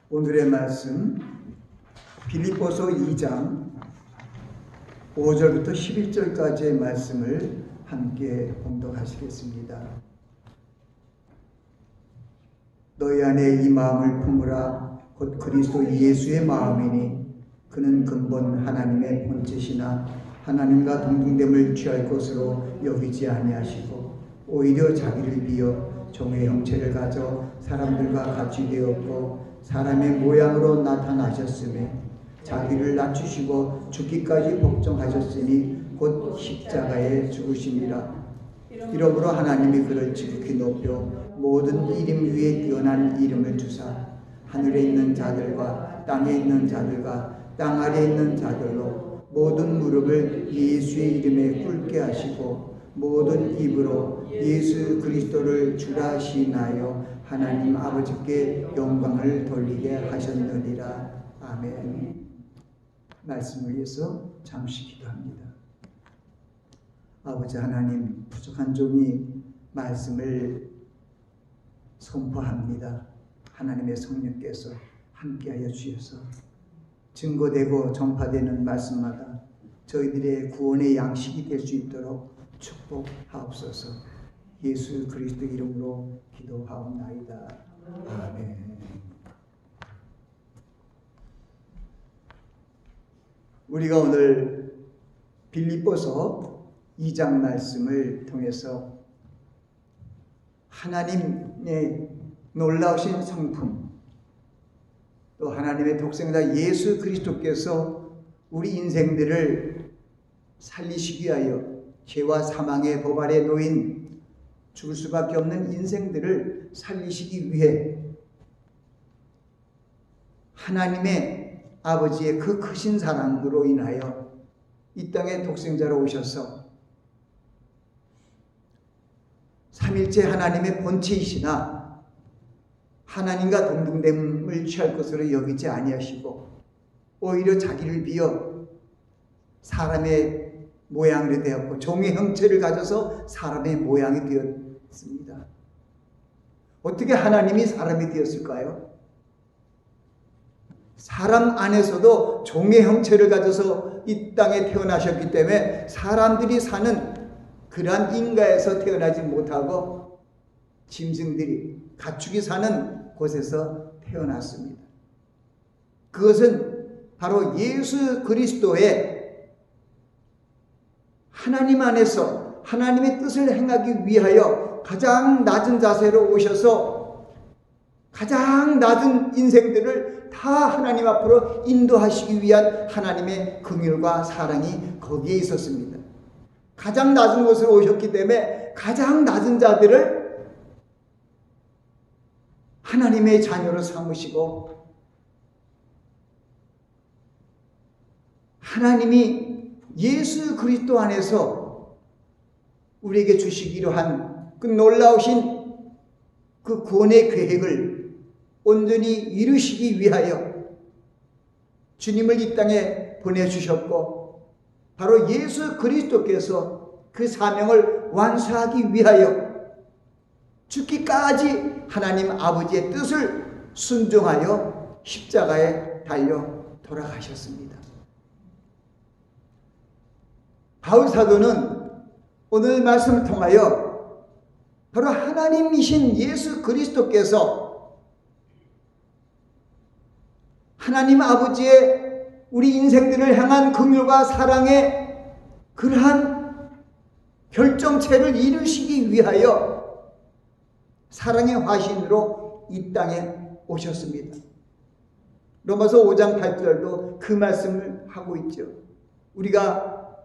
오늘의 말씀 빌립보서 2장 5절부터 11절까지의 말씀을 함께 봉독하시겠습니다. 너희 안에 이 마음을 품으라. 곧 그리스도 예수의 마음이니 그는 근본 하나님의 본체시나 하나님과 동등됨을 취할 것으로 여기지 아니하시고 오히려 자기를 비어 종의 형체를 가져 사람들과 같이 되었고 사람의 모양으로 나타나셨으며 자기를 낮추시고 죽기까지 복종하셨으니 곧 십자가에 죽으심이라. 이러므로 하나님이 그를 지극히 높여 모든 이름 위에 뛰어난 이름을 주사 하늘에 있는 자들과 땅에 있는 자들과 땅 아래에 있는 자들로 모든 무릎을 예수의 이름에 꿇게 하시고 모든 입으로 예수 그리스도를 주라 시인하여 하나님 아버지께 영광을 돌리게 하셨느니라. 아멘. 말씀을 위해서 잠시 기도합니다. 아버지 하나님, 부족한 종이 말씀을 선포합니다. 하나님의 성령께서 함께하여 주셔서 증거되고 전파되는 말씀마다 저희들의 구원의 양식이 될 수 있도록 축복하옵소서. 예수 그리스도 이름으로 기도하옵나이다. 아멘. 우리가 오늘 빌립보서 2장 말씀을 통해서 하나님의 놀라우신 성품, 또 하나님의 독생자 예수 그리스도께서 우리 인생들을 살리시기 위하여 죄와 사망의 법 아래 놓인 죽을 수밖에 없는 인생들을 살리시기 위해 하나님의 아버지의 그 크신 사랑으로 인하여 이 땅에 독생자로 오셔서 삼일째 하나님의 본체이시나 하나님과 동등됨을 취할 것으로 여기지 아니하시고 오히려 자기를 비어 사람의 모양으로 되었고 종의 형체를 가져서 사람의 모양이 되었습니다. 어떻게 하나님이 사람이 되었을까요? 사람 안에서도 종의 형체를 가져서 이 땅에 태어나셨기 때문에 사람들이 사는 그러한 인가에서 태어나지 못하고 짐승들이 가축이 사는 곳에서 태어났습니다. 그것은 바로 예수 그리스도의 하나님 안에서 하나님의 뜻을 행하기 위하여 가장 낮은 자세로 오셔서 가장 낮은 인생들을 다 하나님 앞으로 인도하시기 위한 하나님의 긍휼과 사랑이 거기에 있었습니다. 가장 낮은 곳으로 오셨기 때문에 가장 낮은 자들을 하나님의 자녀로 삼으시고 하나님이 예수 그리스도 안에서 우리에게 주시기로 한 그 놀라우신 그 구원의 계획을 온전히 이루시기 위하여 주님을 이 땅에 보내주셨고 바로 예수 그리스도께서 그 사명을 완수하기 위하여 죽기까지 하나님 아버지의 뜻을 순종하여 십자가에 달려 돌아가셨습니다. 바울 사도는 오늘 말씀을 통하여 바로 하나님이신 예수 그리스도께서 하나님 아버지의 우리 인생들을 향한 긍휼과 사랑의 그러한 결정체를 이루시기 위하여 사랑의 화신으로 이 땅에 오셨습니다. 로마서 5장 8절도 그 말씀을 하고 있죠. 우리가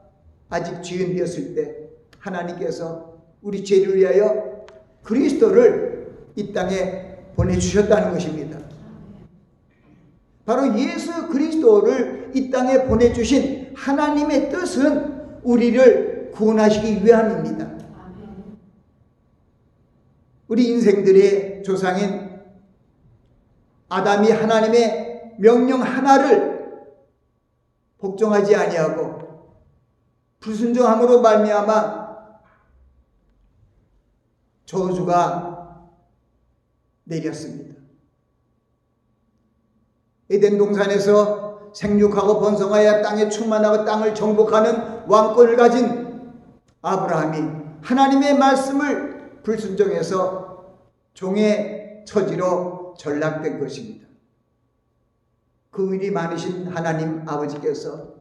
아직 죄인 되었을 때 하나님께서 우리 죄를 위하여 그리스도를 이 땅에 보내주셨다는 것입니다. 바로 예수 그리스도를 이 땅에 보내주신 하나님의 뜻은 우리를 구원하시기 위함입니다. 우리 인생들의 조상인 아담이 하나님의 명령 하나를 복종하지 아니하고 불순종함으로 말미암아 저주가 내렸습니다. 에덴 동산에서 생육하고 번성하여 땅에 충만하고 땅을 정복하는 왕권을 가진 아브라함이 하나님의 말씀을 불순종해서 종의 처지로 전락된 것입니다. 그 일이 많으신 하나님 아버지께서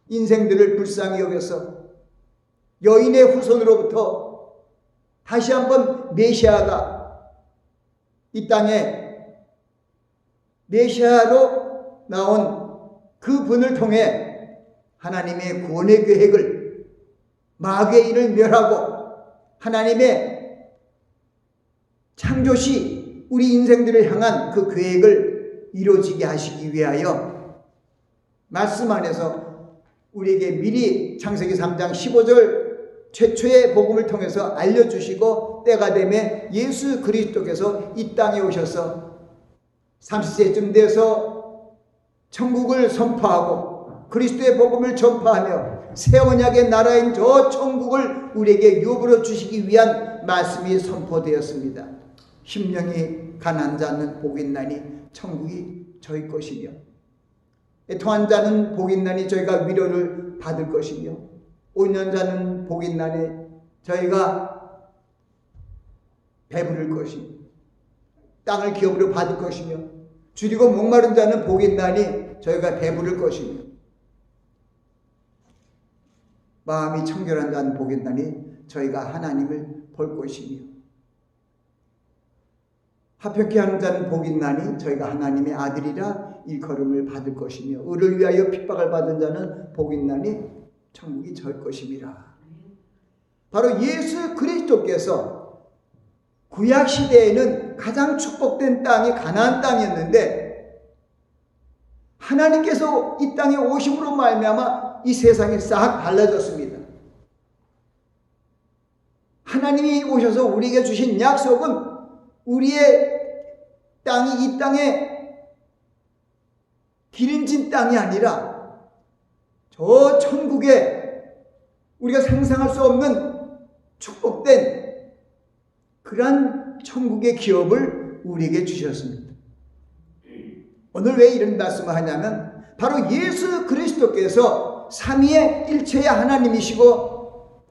인생들을 불쌍히 여겨서 여인의 후손으로부터 다시 한번 메시아가 이 땅에 메시아로 나온 그 분을 통해 하나님의 구원의 계획을 마귀의 일을 멸하고 하나님의 창조시 우리 인생들을 향한 그 계획을 이루어지게 하시기 위하여 말씀 안에서 우리에게 미리 창세기 3장 15절 최초의 복음을 통해서 알려주시고 때가 되면 예수 그리스도께서 이 땅에 오셔서 30세쯤 돼서 천국을 선포하고 그리스도의 복음을 전파하며 새 언약의 나라인 저 천국을 우리에게 유업으로 주시기 위한 말씀이 선포되었습니다. 심령이 가난한 자는 복이 있나니 천국이 저희 것이며 애통한 자는 복이 있나니 저희가 위로를 받을 것이며 온유한 자는 복이 있나니 저희가 배부를 것이며 땅을 기업으로 받을 것이며 줄이고 목마른 자는 복이 있나니 저희가 배부를 것이며 마음이 청결한 자는 복이 있나니 저희가 하나님을 볼 것이며 합평케 하는 자는 복이 있나니 저희가 하나님의 아들이라 일컬음을 받을 것이며 의를 위하여 핍박을 받은 자는 복이 있나니 천국이 저희 것임이라. 바로 예수 그리스도께서 구약 시대에는 가장 축복된 땅이 가나안 땅이었는데 하나님께서 이 땅에 오심으로 말미암아 이 세상이 싹 달라졌습니다. 하나님이 오셔서 우리에게 주신 약속은 우리의 땅이 이 땅에 기름진 땅이 아니라 저 천국에 우리가 상상할 수 없는 축복된 그러한 천국의 기업을 우리에게 주셨습니다. 오늘 왜 이런 말씀을 하냐면 바로 예수 그리스도께서 삼위의 일체의 하나님이시고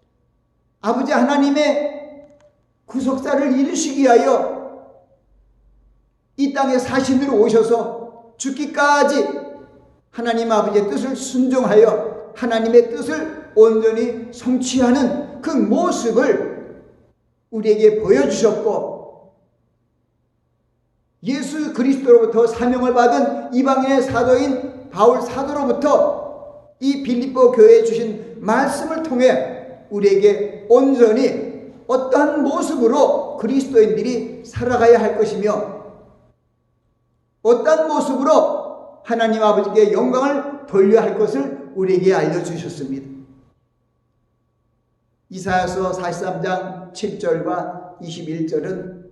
아버지 하나님의 구속사를 이루시기 위하여 이 땅에 사신으로 오셔서 죽기까지 하나님 아버지의 뜻을 순종하여 하나님의 뜻을 온전히 성취하는 그 모습을 우리에게 보여주셨고 예수 그리스도로부터 사명을 받은 이방인의 사도인 바울 사도로부터 이 빌립보 교회에 주신 말씀을 통해 우리에게 온전히 어떠한 모습으로 그리스도인들이 살아가야 할 것이며 어떠한 모습으로 하나님 아버지께 영광을 돌려야 할 것을 우리에게 알려주셨습니다. 이사야서 43장 7절과 21절은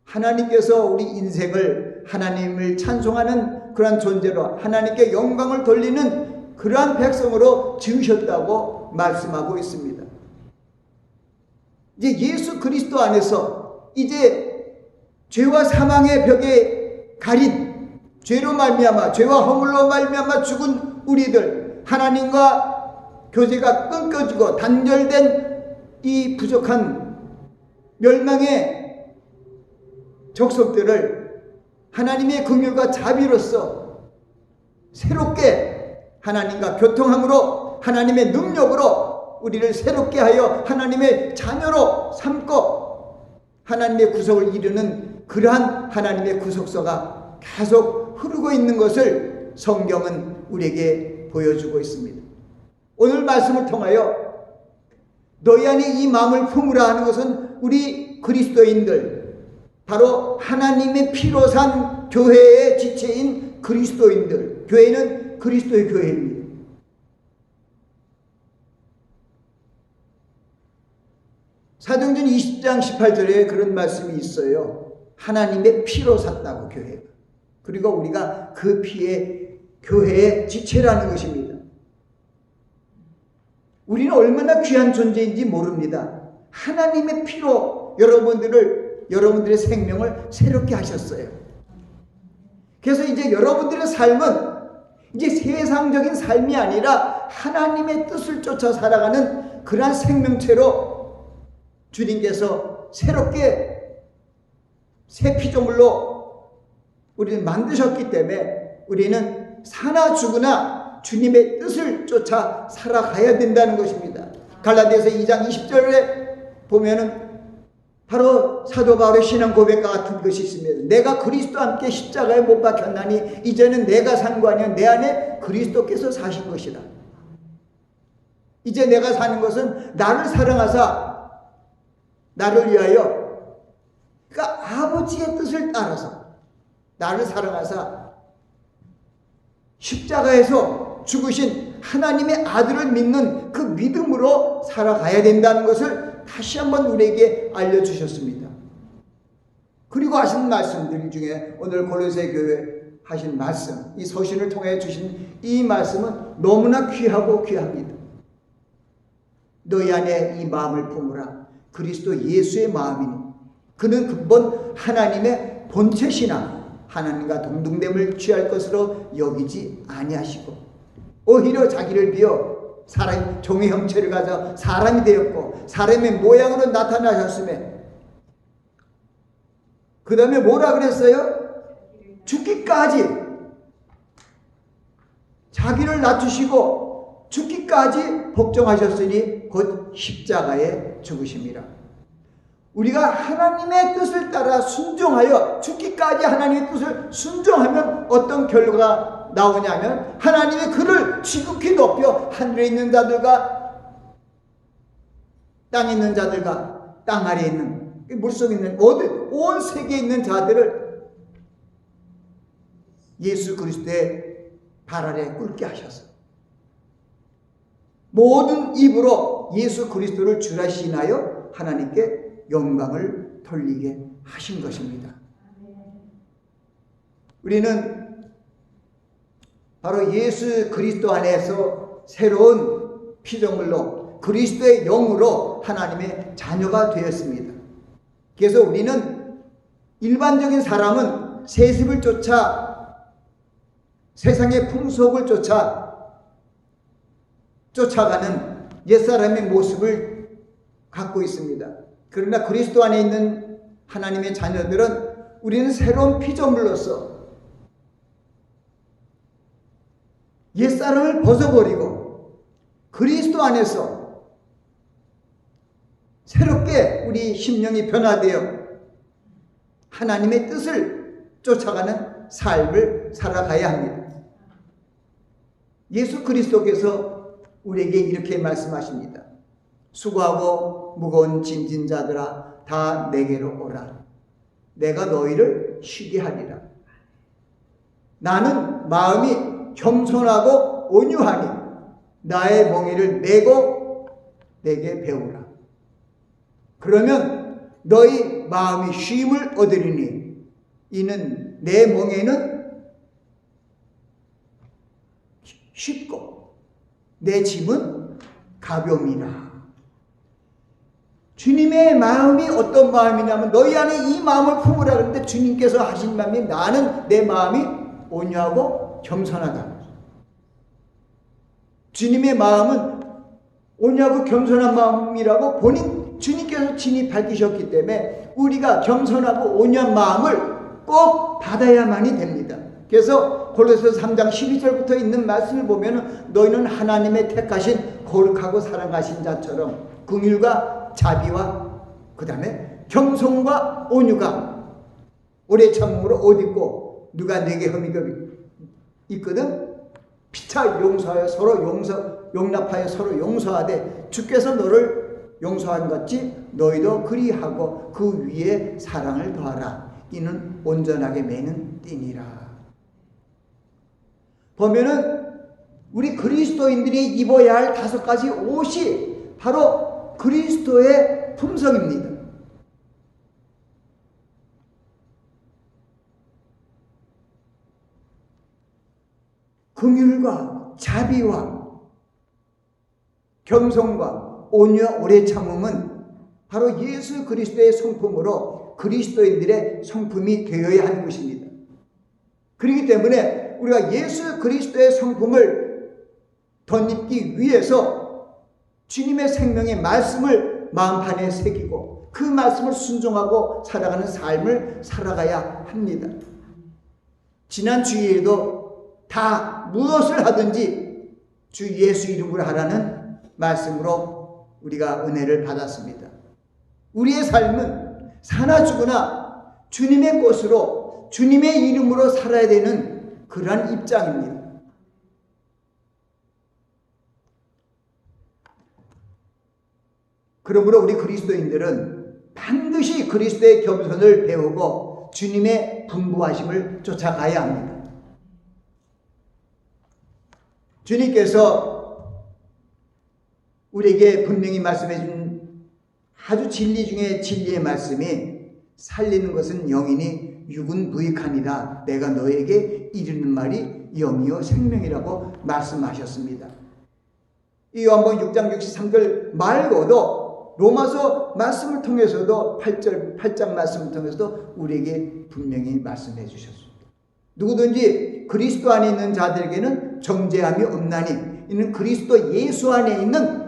하나님께서 우리 인생을 하나님을 찬송하는 그러한 존재로 하나님께 영광을 돌리는 그러한 백성으로 지으셨다고 말씀하고 있습니다. 이제 예수 그리스도 안에서 이제 죄와 사망의 벽에 가린 죄로 말미암아 죄와 허물로 말미암아 죽은 우리들 하나님과 교제가 끊겨지고 단절된 이 부족한 멸망의 족속들을 하나님의 긍휼과 자비로서 새롭게 하나님과 교통함으로 하나님의 능력으로 우리를 새롭게 하여 하나님의 자녀로 삼고 하나님의 구속을 이루는 그러한 하나님의 구속서가 계속 흐르고 있는 것을 성경은 우리에게 보여주고 있습니다. 오늘 말씀을 통하여 너희 안에 이 마음을 품으라 하는 것은 우리 그리스도인들 바로 하나님의 피로 산 교회의 지체인 그리스도인들 교회는 그리스도의 교회입니다. 사도행전 20장 18절에 그런 말씀이 있어요. 하나님의 피로 샀다고 교회가. 그리고 우리가 그 피의 교회의 지체라는 것입니다. 우리는 얼마나 귀한 존재인지 모릅니다. 하나님의 피로 여러분들의 생명을 새롭게 하셨어요. 그래서 이제 여러분들의 삶은 이제 세상적인 삶이 아니라 하나님의 뜻을 쫓아 살아가는 그러한 생명체로 주님께서 새롭게 새 피조물로 우리를 만드셨기 때문에 우리는 사나 죽으나 주님의 뜻을 쫓아 살아가야 된다는 것입니다. 갈라디아서 2장 20절에 보면은 바로 사도 바울의 신앙 고백과 같은 것이 있습니다. 내가 그리스도와 함께 십자가에 못 박혔나니 이제는 내가 산 거 아니야. 내 안에 그리스도께서 사신 것이다. 이제 내가 사는 것은 나를 사랑하사 나를 위하여, 그러니까 아버지의 뜻을 따라서 나를 사랑하사 십자가에서 죽으신 하나님의 아들을 믿는 그 믿음으로 살아가야 된다는 것을 다시 한번 우리에게 알려주셨습니다. 그리고 하신 말씀들 중에 오늘 골로새 교회 하신 말씀, 이 서신을 통해 주신 이 말씀은 너무나 귀하고 귀합니다. 너희 안에 이 마음을 품으라. 그리스도 예수의 마음이니 그는 근본 하나님의 본체시나 하나님과 동등됨을 취할 것으로 여기지 아니하시고 오히려 자기를 비어 사람 종의 형체를 가져 사람이 되었고 사람의 모양으로 나타나셨음에, 그 다음에 뭐라 그랬어요? 죽기까지 자기를 낮추시고 죽기까지 복종하셨으니 곧 십자가에 죽으심이라. 우리가 하나님의 뜻을 따라 순종하여 죽기까지 하나님의 뜻을 순종하면 어떤 결과가 나오냐면 하나님의 그를 지극히 높여 하늘에 있는 자들과 땅에 있는 자들과 땅 아래에 있는 물속에 있는 온 세계에 있는 자들을 예수 그리스도의 발 아래 꿇게 하셔서 모든 입으로 예수 그리스도를 주라 시인하여 하나님께 영광을 돌리게 하신 것입니다. 우리는 바로 예수 그리스도 안에서 새로운 피조물로 그리스도의 영으로 하나님의 자녀가 되었습니다. 그래서 우리는 일반적인 사람은 세습을 쫓아 세상의 풍속을 쫓아가는 옛사람의 모습을 갖고 있습니다. 그러나 그리스도 안에 있는 하나님의 자녀들은 우리는 새로운 피조물로서 옛사람을 벗어버리고 그리스도 안에서 새롭게 우리 심령이 변화되어 하나님의 뜻을 쫓아가는 삶을 살아가야 합니다. 예수 그리스도께서 우리에게 이렇게 말씀하십니다. 수고하고 무거운 짐진 자들아 다 내게로 오라. 내가 너희를 쉬게 하리라. 나는 마음이 겸손하고 온유하니 나의 멍에를 메고 내게 배우라. 그러면 너희 마음이 쉼을 얻으리니 이는 내 멍에는 쉽고 내 짐은 가벼움이라. 주님의 마음이 어떤 마음이냐면 너희 안에 이 마음을 품으라 그랬는데 주님께서 하신 마음이 나는 내 마음이 온유하고 겸손하다. 주님의 마음은 온유하고 겸손한 마음이라고 주님께서 친히 밝히셨기 때문에 우리가 겸손하고 온유한 마음을 꼭 받아야만이 됩니다. 그래서 골로새서 3장 12절부터 있는 말씀을 보면 너희는 하나님의 택하신 거룩하고 사랑하신 자처럼 긍휼과 자비와 그 다음에 겸손과 온유가 오래 참음으로 옷 입고 누가 내게 흠이가 있거든 피차 용서하여 서로 용납하여 서로 용서하되 주께서 너를 용서한 같이 너희도 그리하고 그 위에 사랑을 더하라. 이는 온전하게 매는 띠니라. 보면은 우리 그리스도인들이 입어야 할 5가지 옷이 바로 그리스도의 품성입니다. 긍휼과 자비와 겸손과 온유와 오래 참음은 바로 예수 그리스도의 성품으로 그리스도인들의 성품이 되어야 하는 것입니다. 그렇기 때문에 우리가 예수 그리스도의 성품을 덧입기 위해서 주님의 생명의 말씀을 마음판에 새기고 그 말씀을 순종하고 살아가는 삶을 살아가야 합니다. 지난 주일에도 다 무엇을 하든지 주 예수 이름으로 하라는 말씀으로 우리가 은혜를 받았습니다. 우리의 삶은 사나 죽으나 주님의 것으로 주님의 이름으로 살아야 되는 그러한 입장입니다. 그러므로 우리 그리스도인들은 반드시 그리스도의 겸손을 배우고 주님의 분부하심을 쫓아가야 합니다. 주님께서 우리에게 분명히 말씀해 준 아주 진리 중에 진리의 말씀이 살리는 것은 영이니 육은 무익하니라 내가 너에게 이르는 말이 영이요 생명이라고 말씀하셨습니다. 이 요한복음 6장 63절 말고도 로마서 말씀을 통해서도 8장 말씀을 통해서도 우리에게 분명히 말씀해 주셨습니다. 누구든지 그리스도 안에 있는 자들에게는 정죄함이 없나니 이는 그리스도 예수 안에 있는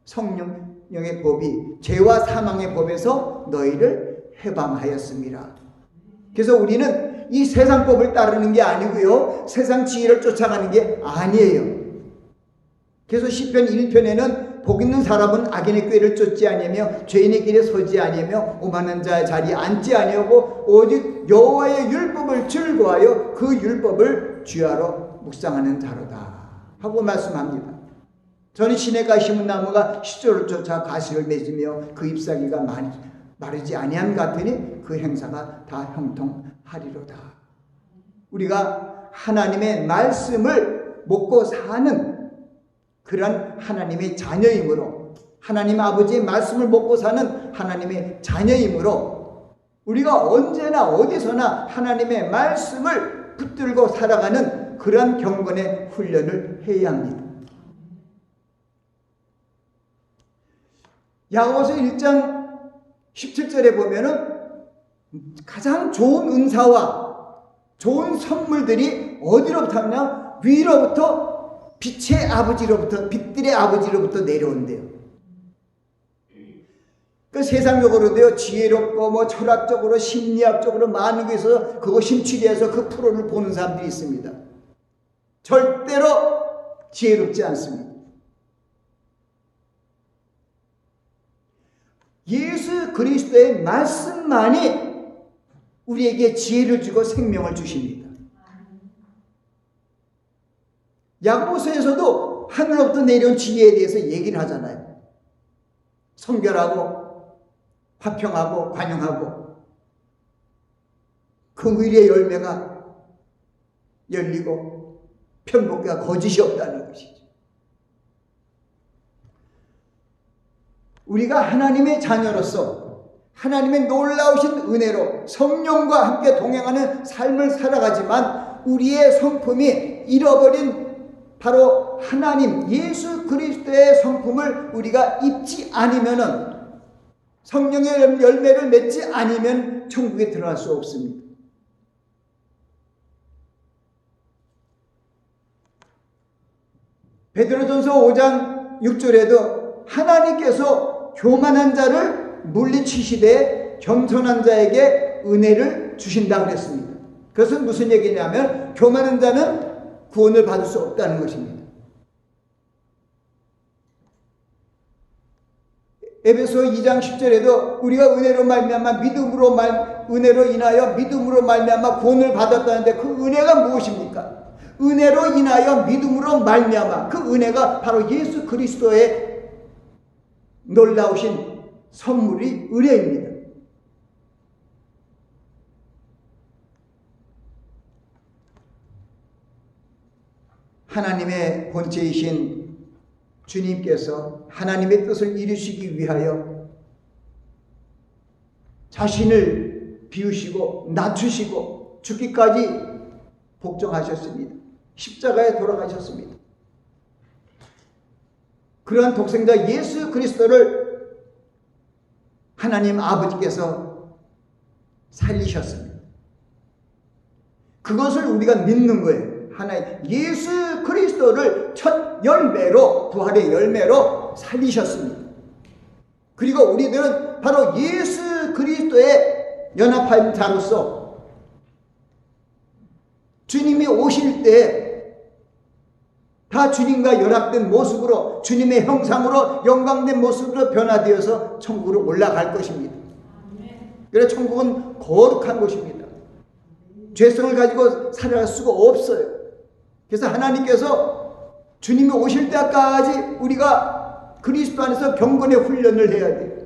성령의 법이 죄와 사망의 법에서 너희를 해방하였습니다. 그래서 우리는 이 세상 법을 따르는 게 아니고요, 세상 지혜를 쫓아가는 게 아니에요. 그래서 시편 1편에는 복 있는 사람은 악인의 꾀를 쫓지 아니하며 죄인의 길에 서지 아니하며 오만한 자의 자리에 앉지 아니하고 오직 여호와의 율법을 즐거워하여 그 율법을 주야로 묵상하는 자로다 하고 말씀합니다. 저는 시내가 심은 나무가 시조를 쫓아 가시를 맺으며 그 잎사귀가 마르지 아니함 같으니 그 행사가 다 형통하리로다. 우리가 하나님의 말씀을 먹고 사는 그런 하나님의 자녀이므로, 하나님 아버지의 말씀을 먹고 사는 하나님의 자녀이므로 우리가 언제나 어디서나 하나님의 말씀을 붙들고 살아가는 그런 경건의 훈련을 해야 합니다. 야고보서 1장 17절에 보면은 가장 좋은 은사와 좋은 선물들이 어디로부터 하냐? 위로부터 빛의 아버지로부터, 빛들의 아버지로부터 내려온대요. 그 세상적으로도요, 지혜롭고 철학적으로 심리학적으로 많은 게 있어서 그거 심취해서 그 프로를 보는 사람들이 있습니다. 절대로 지혜롭지 않습니다. 예수 그리스도의 말씀만이 우리에게 지혜를 주고 생명을 주십니다. 야고보서에서도 하늘로부터 내려온 지혜에 대해서 얘기를 하잖아요. 성결하고 화평하고 관용하고 그 의리의 열매가 열리고 편복과 거짓이 없다는 것이죠. 우리가 하나님의 자녀로서 하나님의 놀라우신 은혜로 성령과 함께 동행하는 삶을 살아가지만 우리의 성품이 잃어버린 바로 하나님 예수 그리스도의 성품을 우리가 입지 않으면은, 성령의 열매를 맺지 않으면 천국에 들어갈 수 없습니다. 베드로전서 5장 6절에도 하나님께서 교만한 자를 물리치시되 겸손한 자에게 은혜를 주신다고 그랬습니다. 그것은 무슨 얘기냐면 교만한 자는 구원을 받을 수 없다는 것입니다. 에베소 2장 10절에도 우리가 은혜로 말미암아 은혜로 인하여 믿음으로 말미암아 구원을 받았다는데 그 은혜가 무엇입니까? 은혜로 인하여 믿음으로 말미암아, 그 은혜가 바로 예수 그리스도의 놀라우신 선물이 은혜입니다. 하나님의 본체이신 주님께서 하나님의 뜻을 이루시기 위하여 자신을 비우시고 낮추시고 죽기까지 복종하셨습니다. 십자가에 돌아가셨습니다. 그러한 독생자 예수 그리스도를 하나님 아버지께서 살리셨습니다. 그것을 우리가 믿는 거예요. 하나님 예수 그리스도를 첫 열매로, 부활의 열매로 살리셨습니다. 그리고 우리들은 바로 예수 그리스도의 연합한 자로서 주님이 오실 때 다 주님과 연합된 모습으로, 주님의 형상으로 영광된 모습으로 변화되어서 천국으로 올라갈 것입니다. 그래서 천국은 거룩한 곳입니다. 죄성을 가지고 살아갈 수가 없어요. 그래서 하나님께서 주님이 오실 때까지 우리가 그리스도 안에서 경건의 훈련을 해야 돼요.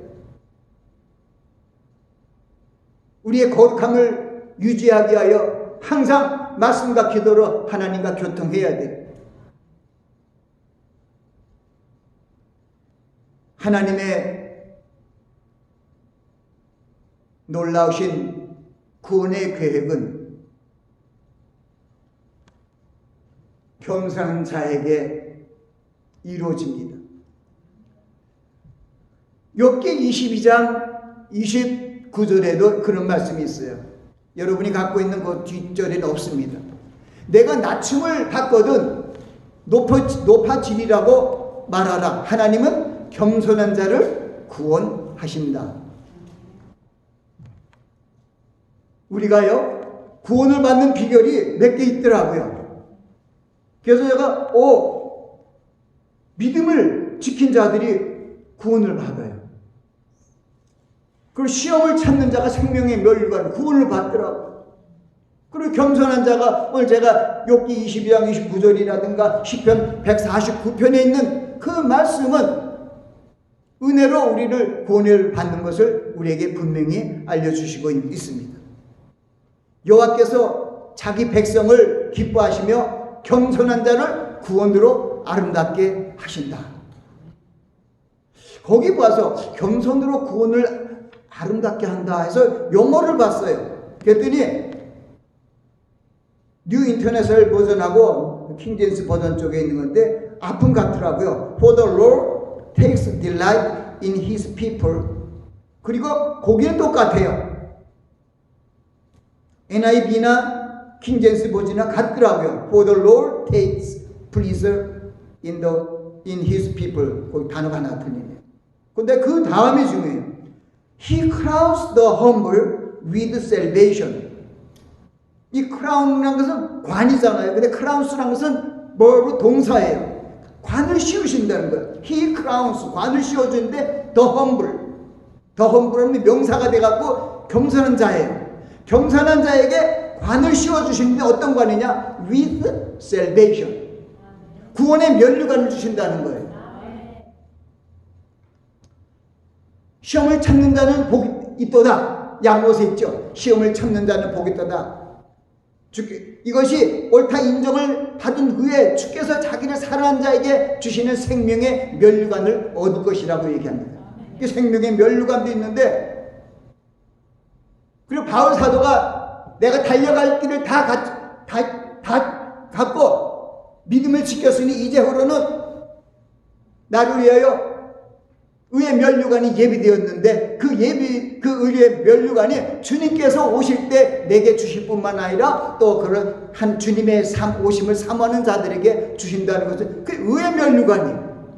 우리의 거룩함을 유지하기 위하여 항상 말씀과 기도로 하나님과 교통해야 돼요. 하나님의 놀라우신 구원의 계획은 겸손한 자에게 이루어집니다. 욥기 22장 29절에도 그런 말씀이 있어요. 여러분이 갖고 있는 그 뒷절에는 없습니다. 내가 낮춤을 받거든 높아지리라고 말하라. 하나님은 겸손한 자를 구원하신다. 우리가요, 구원을 받는 비결이 몇 개 있더라고요. 그래서 제가 믿음을 지킨 자들이 구원을 받아요. 그리고 시험을 찾는 자가 생명의 멸류관 구원을 받더라고요. 그리고 겸손한 자가, 오늘 제가 욥기 22장 29절이라든가 시편 149편에 있는 그 말씀은 은혜로 우리를 구원을 받는 것을 우리에게 분명히 알려주시고 있습니다. 여호와께서 자기 백성을 기뻐하시며 겸손한 자를 구원으로 아름답게 하신다. 거기 봐서 겸손으로 구원을 아름답게 한다 해서 용어를 봤어요. 그랬더니 뉴 인터내셔널 버전하고 킹제임스 버전 쪽에 있는 건데 아픔 같더라고요. For the Lord takes delight in his people. 그리고 거기는 똑같아요. NIV나 킹제임스 버전이나 같더라고요. For the Lord takes pleasure in his people. 거기 단어가 하나 틀리네요. 근데 그 다음이 중요해요. He crowns the humble with salvation. 이 crown이라는 것은 관이잖아요. 근데 crowns라는 것은 뭐로 동사예요. 관을 씌우신다는 거예요. He crowns, 관을 씌워주는데 the humble은 명사가 돼갖고 겸손한 자예요. 겸손한 자에게 관을 씌워주시는데 어떤 관이냐? With salvation. 구원의 면류관을 주신다는 거예요. 시험을 참는 자는 복이 있도다. 양못에 있죠. 시험을 참는 자는 복이 있도다. 이것이 옳다 인정을 받은 후에 주께서 자기를 사랑하는 자에게 주시는 생명의 면류관을 얻을 것이라고 얘기합니다. 생명의 면류관도 있는데, 그리고 바울 사도가 내가 달려갈 길을 다 갖고 믿음을 지켰으니 이제후로는 나를 위하여 의의 면류관이 예비되었는데 그 의의 면류관이 주님께서 오실 때 내게 주실 뿐만 아니라 또 그런 한 주님의 오심을 사모하는 자들에게 주신다는 것은 그 의의 면류관이에요.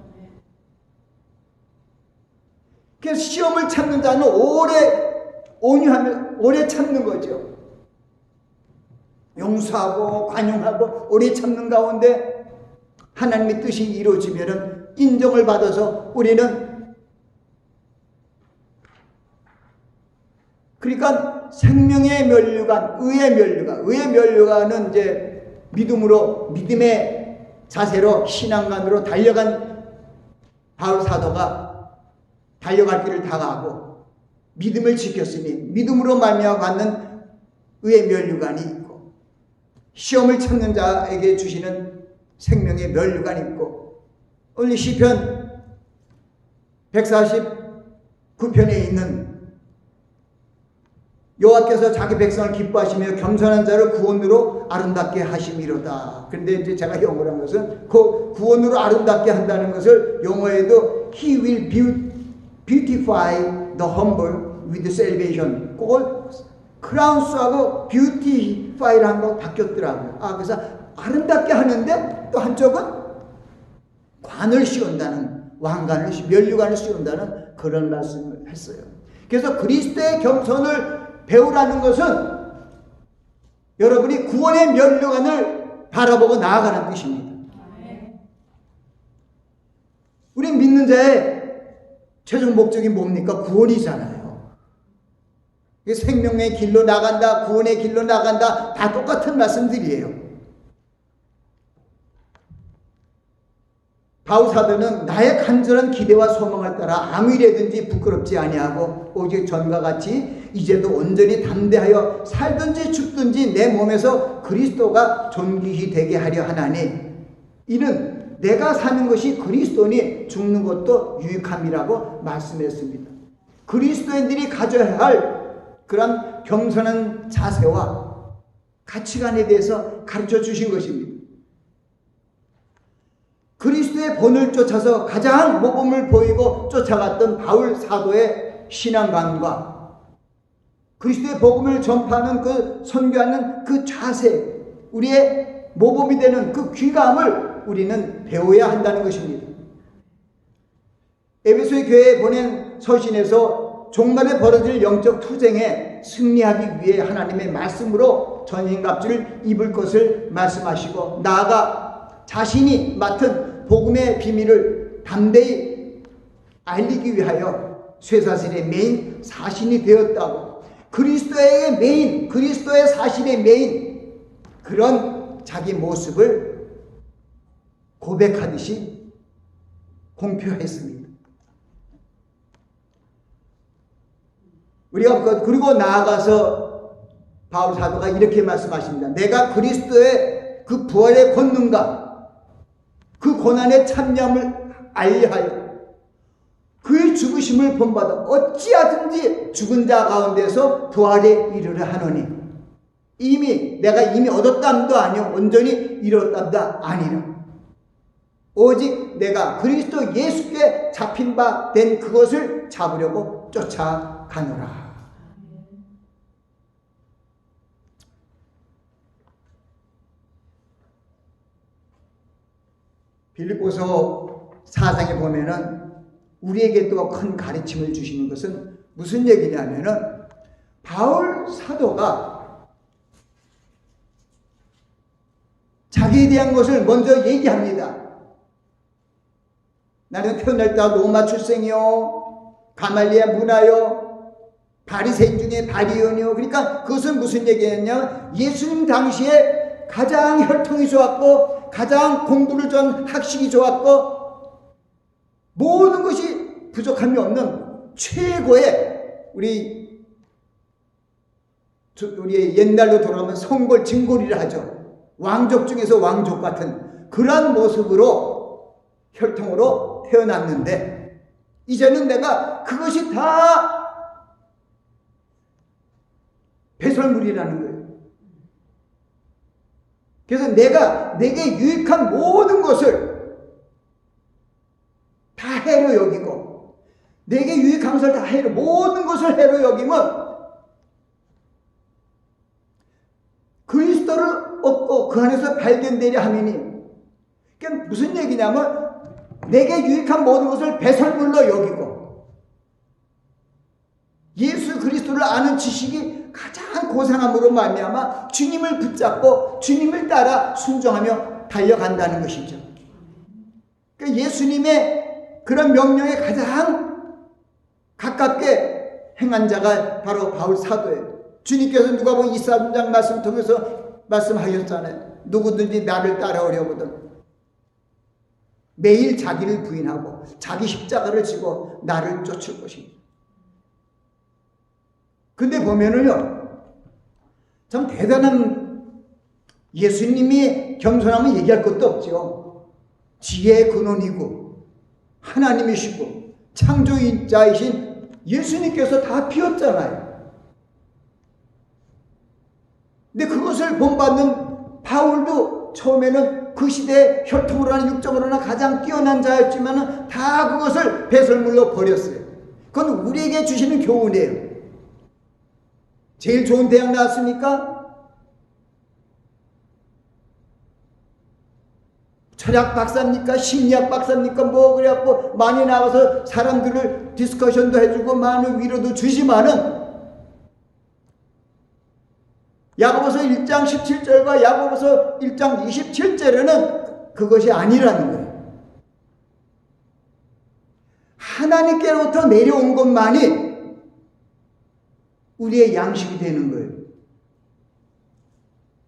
그래서 시험을 참는 자는 오래 온유하며 오래 참는 거죠. 용서하고 관용하고 오래 참는 가운데 하나님의 뜻이 이루어지면 인정을 받아서 우리는, 그러니까 생명의 면류관, 의의 면류관은 이제 믿음의 자세로 신앙관으로 달려간 바울 사도가 달려갈 길을 다 가고 믿음을 지켰으니 믿음으로 말미암아 받는 의의 면류관이 있고, 시험을 참는 자에게 주시는 생명의 면류관이 있고, 오늘 시편 149편에 있는 여호와께서 자기 백성을 기뻐하시며 겸손한 자를 구원으로 아름답게 하심이로다. 그런데 이제 제가 영어로 한 것은 그 구원으로 아름답게 한다는 것을 영어에도 He will beautify the humble with salvation. 크라운스하고 뷰티파이를 거 바뀌었더라고요. 그래서 아름답게 하는데 또 한쪽은 관을 씌운다는, 면류관을 씌운다는 그런 말씀을 했어요. 그래서 그리스도의 겸손을 배우라는 것은 여러분이 구원의 면류관을 바라보고 나아가는 뜻입니다. 우리 믿는 자의 최종 목적이 뭡니까? 구원이잖아요. 생명의 길로 나간다, 구원의 길로 나간다, 다 똑같은 말씀들이에요. 바울 사도는 나의 간절한 기대와 소망을 따라 아무 일에든지 부끄럽지 아니하고 오직 전과 같이 이제도 온전히 담대하여 살든지 죽든지 내 몸에서 그리스도가 존귀히 되게 하려 하나니 이는 내가 사는 것이 그리스도니 죽는 것도 유익함이라고 말씀했습니다. 그리스도인들이 가져야 할 그런 겸손한 자세와 가치관에 대해서 가르쳐 주신 것입니다. 그리스도의 본을 쫓아서 가장 모범을 보이고 쫓아갔던 바울 사도의 신앙관과 그리스도의 복음을 전파하는 그 선교하는 그 자세, 우리의 모범이 되는 그 귀감을 우리는 배워야 한다는 것입니다. 에베소의 교회에 보낸 서신에서 종말에 벌어질 영적 투쟁에 승리하기 위해 하나님의 말씀으로 전신갑주를 입을 것을 말씀하시고 나아가 자신이 맡은 복음의 비밀을 담대히 알리기 위하여 쇠사슬의 메인 사신이 되었다고, 그리스도의 메인, 그리스도의 사신의 메인, 그런 자기 모습을 고백하듯이 공표했습니다. 우리가 그리고 나아가서 바울 사도가 이렇게 말씀하십니다. 내가 그리스도의 그 부활의 권능과 그 고난의 참여함을 알리하여 그의 죽으심을 본받아 어찌하든지 죽은 자 가운데서 부활에 이르려 하노니 내가 이미 얻었담도 아니요 온전히 이뤘담도 아니라 오직 내가 그리스도 예수께 잡힌 바 된 그것을 잡으려고 쫓아가노라. 빌립보서 4장에 보면은 우리에게 또 큰 가르침을 주시는 것은 무슨 얘기냐면은 바울 사도가 자기에 대한 것을 먼저 얘기합니다. 나는 태어날 때 로마 출생이요, 가말리아 문화요, 바리새인 중에 바리온이요. 그러니까 그것은 무슨 얘기였냐? 예수님 당시에 가장 혈통이 좋았고 가장 공부를 좀 학식이 좋았고 모든 것이 부족함이 없는 최고의 우리 옛날로 돌아가면 성골 진골이라 하죠. 왕족 중에서 왕족 같은 그런 모습으로 혈통으로 태어났는데 이제는 내가 그것이 다 배설물이라는 거예요. 그래서 내게 유익한 모든 것을 다 해로 여기고 내게 유익한 것을 다 해로 모든 것을 해로 여기면 그리스도를 얻고 그 안에서 발견되려 함이니 그게 무슨 얘기냐면 내게 유익한 모든 것을 배설물로 여기고 예수 그리스도를 아는 지식이 가장 고상함으로 말미암아 주님을 붙잡고 주님을 따라 순종하며 달려간다는 것이죠. 그러니까 예수님의 그런 명령에 가장 가깝게 행한 자가 바로 바울 사도예요. 주님께서 누가복음 23장 말씀 통해서 말씀하셨잖아요. 누구든지 나를 따라오려거든 매일 자기를 부인하고 자기 십자가를 지고 나를 쫓을 것입니다. 근데 보면은요, 참 대단한 예수님이 겸손함을 얘기할 것도 없죠. 지혜의 근원이고 하나님이시고 창조자이신 예수님께서 다 비웠잖아요. 근데 그것을 본받는 바울도 처음에는 그 시대에 혈통으로나 육정으로나 가장 뛰어난 자였지만 다 그것을 배설물로 버렸어요. 그건 우리에게 주시는 교훈이에요. 제일 좋은 대학 나왔습니까? 철학 박사입니까? 심리학 박사입니까? 뭐 그래갖고 많이 나가서 사람들을 디스커션도 해주고 많은 위로도 주지만은 야고보서 1장 17절과 야고보서 1장 27절에는 그것이 아니라는 거예요. 하나님께로부터 내려온 것만이 우리의 양식이 되는 거예요.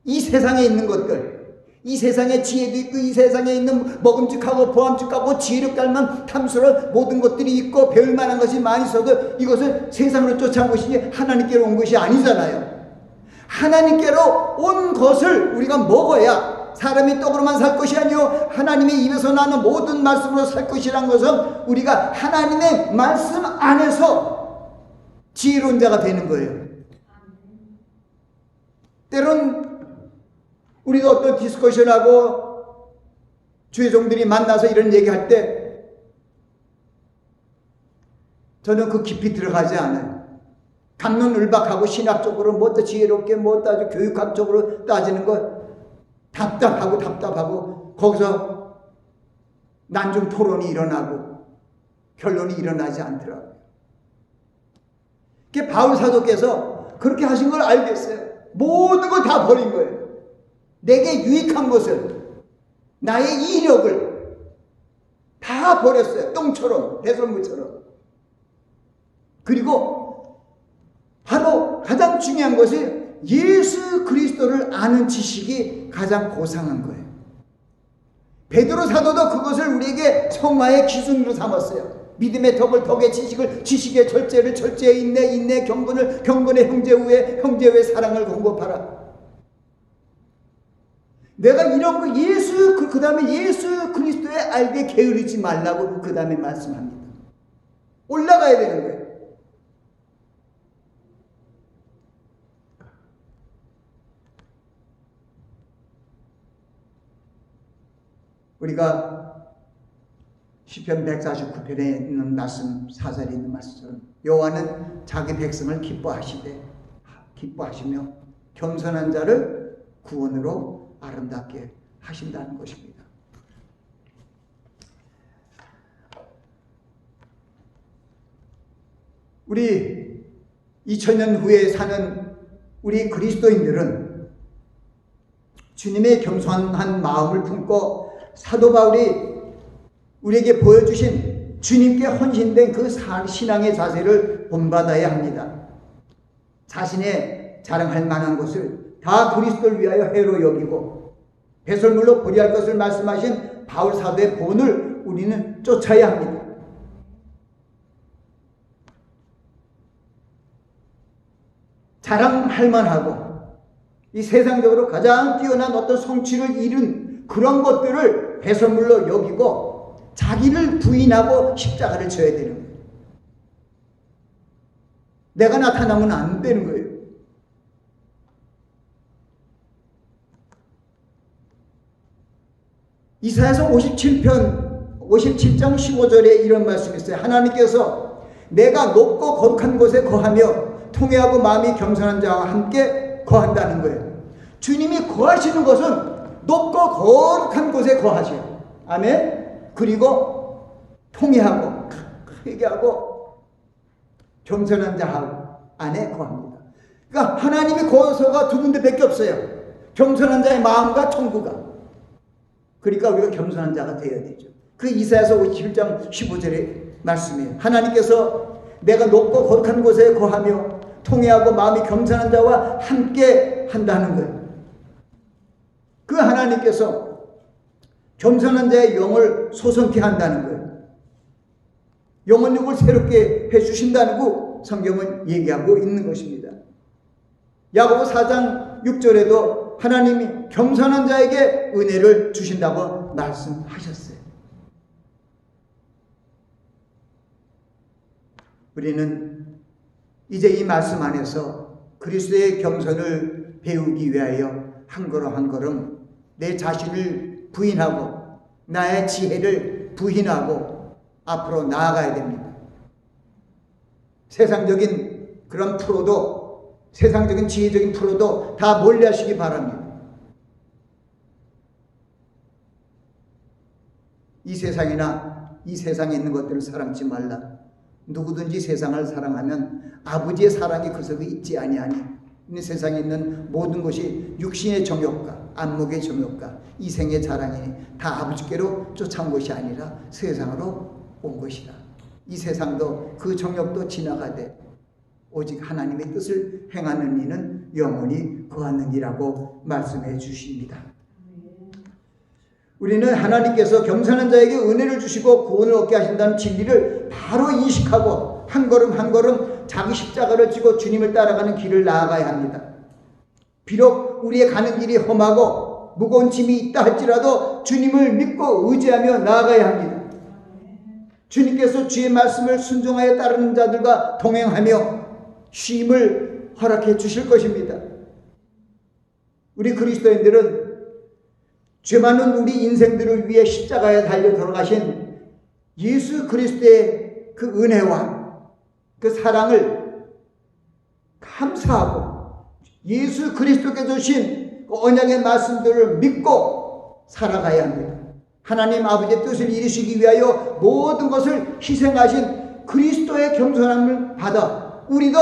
이 세상에 있는 것들, 이 세상에 지혜도 있고 이 세상에 있는 먹음직하고 보암직하고 지혜롭게 만한 탐스러운 모든 것들이 있고 배울 만한 것이 많이 있어도 이것은 세상으로 쫓아온 것이지 하나님께로 온 것이 아니잖아요. 하나님께로 온 것을 우리가 먹어야 사람이 떡으로만 살 것이 아니요 하나님의 입에서 나는 모든 말씀으로 살 것이란 것은 우리가 하나님의 말씀 안에서 지혜로운 자가 되는 거예요. 때론 우리도 어떤 디스커션하고 주의 종들이 만나서 이런 얘기할 때 저는 그 깊이 들어가지 않아요. 갑론을박하고 신학적으로 뭐또 지혜롭게 뭐 따지고 교육학적으로 따지는 거 답답하고 거기서 난중 토론이 일어나고 결론이 일어나지 않더라고요. 그게 바울 사도께서 그렇게 하신 걸 알겠어요. 모든 걸 다 버린 거예요. 내게 유익한 것을, 나의 이력을 다 버렸어요. 똥처럼, 배설물처럼. 그리고 바로 가장 중요한 것이 예수 그리스도를 아는 지식이 가장 고상한 거예요. 베드로 사도도 그것을 우리에게 성화의 기준으로 삼았어요. 믿음의 덕을 덕의 지식을, 지식의 절제를 절제의 인내 경건을 경건의 형제의 사랑을 공급하라. 내가 이런 거 그 다음에 예수 그리스도에 알게 게으르지 말라고 그 다음에 말씀합니다. 올라가야 되는 거예요. 우리가 시편 149편에 있는 말씀, 사절에 있는 말씀처럼 여호와는 자기 백성을 기뻐하시며 겸손한 자를 구원으로 아름답게 하신다는 것입니다. 우리 2000년 후에 사는 우리 그리스도인들은 주님의 겸손한 마음을 품고 사도 바울이 우리에게 보여주신 주님께 헌신된 그 신앙의 자세를 본받아야 합니다. 자신의 자랑할 만한 것을 다 그리스도를 위하여 해로 여기고 배설물로 버리할 것을 말씀하신 바울 사도의 본을 우리는 쫓아야 합니다. 자랑할 만하고 이 세상적으로 가장 뛰어난 어떤 성취를 이룬 그런 것들을 배설물로 여기고 자기를 부인하고 십자가를 져야 되는 거예요. 내가 나타나면 안 되는 거예요. 이사야서 57장 15절에 이런 말씀이 있어요. 하나님께서 내가 높고 거룩한 곳에 거하며 통회하고 마음이 겸손한 자와 함께 거한다는 거예요. 주님이 거하시는 것은 높고 거룩한 곳에 거하셔요. 아멘. 그리고 통회하고 회개하고 겸손한 자 안에 거합니다. 그러니까 하나님이 거서가 두 군데밖에 없어요. 겸손한 자의 마음과 천국가. 그러니까 우리가 겸손한 자가 되어야 되죠. 그 이사야서 57장 15절의 말씀이에요. 하나님께서 내가 높고 거룩한 곳에 거하며 통회하고 마음이 겸손한 자와 함께 한다는 거예요. 그 하나님께서 겸손한 자의 영을 소성케 한다는 거예요. 영혼육을 새롭게 해주신다고 성경은 얘기하고 있는 것입니다. 야고보 4장 6절에도 하나님이 겸손한 자에게 은혜를 주신다고 말씀하셨어요. 우리는 이제 이 말씀 안에서 그리스도의 겸손을 배우기 위하여 한 걸음 한 걸음 내 자신을 부인하고 나의 지혜를 부인하고 앞으로 나아가야 됩니다. 세상적인 그런 프로도 세상적인 지혜적인 프로도 다 멀리하시기 바랍니다. 이 세상이나 이 세상에 있는 것들을 사랑치 말라. 누구든지 세상을 사랑하면 아버지의 사랑이 그 속에 있지 아니하니. 이 세상에 있는 모든 것이 육신의 정욕과 안목의 정욕과 이생의 자랑이니 다 아버지께로 쫓아온 것이 아니라 세상으로 온 것이라. 이 세상도 그 정욕도 지나가되 오직 하나님의 뜻을 행하는 이는 영원히 거하느니라고 말씀해 주십니다. 우리는 하나님께서 겸손한 자에게 은혜를 주시고 구원을 얻게 하신다는 진리를 바로 인식하고 한 걸음 한 걸음 자기 십자가를 지고 주님을 따라가는 길을 나아가야 합니다. 비록 우리의 가는 길이 험하고 무거운 짐이 있다 할지라도 주님을 믿고 의지하며 나아가야 합니다. 주님께서 주의 말씀을 순종하여 따르는 자들과 동행하며 쉼을 허락해 주실 것입니다. 우리 그리스도인들은 죄 많은 우리 인생들을 위해 십자가에 달려 돌아가신 예수 그리스도의 그 은혜와 그 사랑을 감사하고 예수 그리스도께서 주신 그 언약의 말씀들을 믿고 살아가야 합니다. 하나님 아버지의 뜻을 이루시기 위하여 모든 것을 희생하신 그리스도의 겸손함을 받아 우리도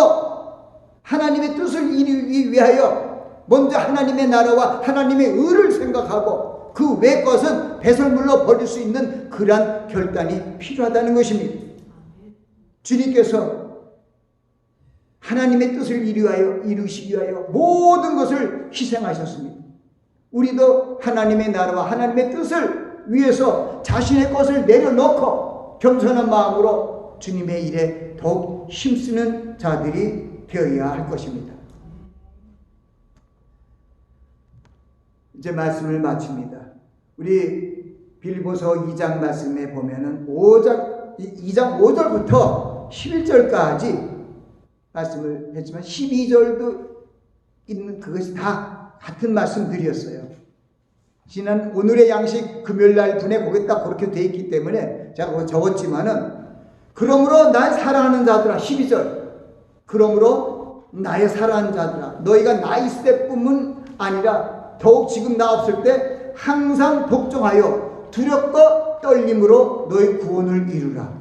하나님의 뜻을 이루기 위하여 먼저 하나님의 나라와 하나님의 의를 생각하고 그 외 것은 배설물로 버릴 수 있는 그러한 결단이 필요하다는 것입니다. 주님께서 하나님의 뜻을 이루시기 위하여 모든 것을 희생하셨습니다. 우리도 하나님의 나라와 하나님의 뜻을 위해서 자신의 것을 내려놓고 겸손한 마음으로 주님의 일에 더욱 힘쓰는 자들이 되어야 할 것입니다. 이제 말씀을 마칩니다. 우리 빌립보서 2장 말씀에 보면은 2장 5절부터 11절까지 말씀을 했지만 12절도 있는 그것이 다 같은 말씀들이었어요. 지난 오늘의 양식 금요일날 보내보겠다 그렇게 돼 있기 때문에 제가 그거 적었지만은 그러므로 날 사랑하는 자들아 12절 그러므로 나의 사랑하는 자들아 너희가 나 있을 때뿐만 아니라 더욱 지금 나 없을 때 항상 복종하여 두렵고 떨림으로 너희 구원을 이루라.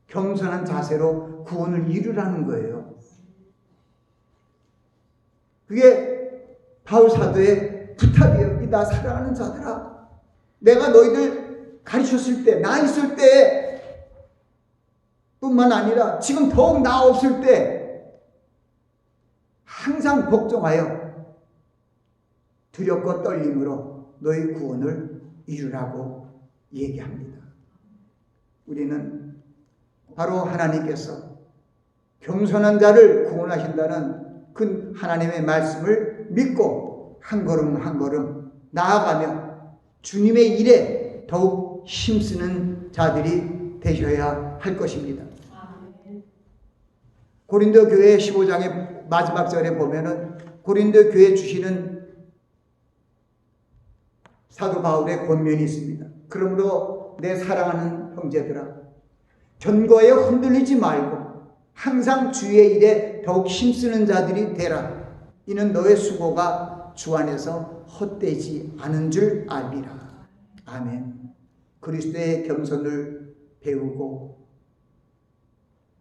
겸손한 자세로 구원을 이루라는 거예요. 그게 바울 사도의 부탁이에요. 나 사랑하는 자들아 내가 너희들 가르쳤을 때 나 있을 때 뿐만 아니라 지금 더욱 나 없을 때 항상 복종하여 두렵고 떨림으로 너희 구원을 이루라고 얘기합니다. 우리는 바로 하나님께서 겸손한 자를 구원하신다는 그 하나님의 말씀을 믿고 한 걸음 한 걸음 나아가며 주님의 일에 더욱 힘쓰는 자들이 되셔야 할 것입니다. 고린도 교회 15장의 마지막 절에 보면은 고린도 교회 주시는 사도 바울의 권면이 있습니다. 그러므로 내 사랑하는 형제들아 견고하여 흔들리지 말고 항상 주의 일에 더욱 힘쓰는 자들이 되라. 이는 너의 수고가 주 안에서 헛되지 않은 줄 알리라. 아멘. 그리스도의 겸손을 배우고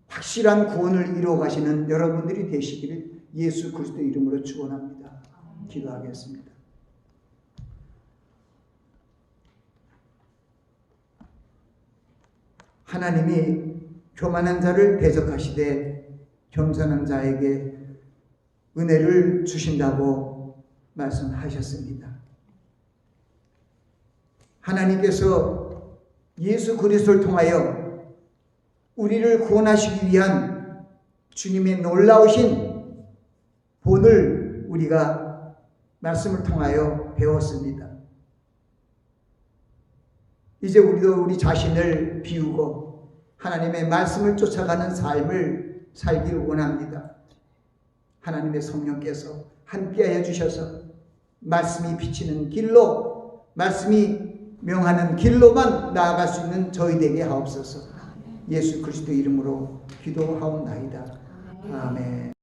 확실한 구원을 이루어 가시는 여러분들이 되시기를 예수 그리스도 이름으로 축원합니다. 기도하겠습니다. 하나님이 교만한 자를 대적하시되 겸손한 자에게 은혜를 주신다고 말씀하셨습니다. 하나님께서 예수 그리스도를 통하여 우리를 구원하시기 위한 주님의 놀라우신 본을 우리가 말씀을 통하여 배웠습니다. 이제 우리도 우리 자신을 비우고 하나님의 말씀을 쫓아가는 삶을 살기를 원합니다. 하나님의 성령께서 함께하여 주셔서 말씀이 비치는 길로 말씀이 명하는 길로만 나아갈 수 있는 저희 되게 하옵소서. 예수 그리스도 이름으로 기도하옵나이다. 아멘.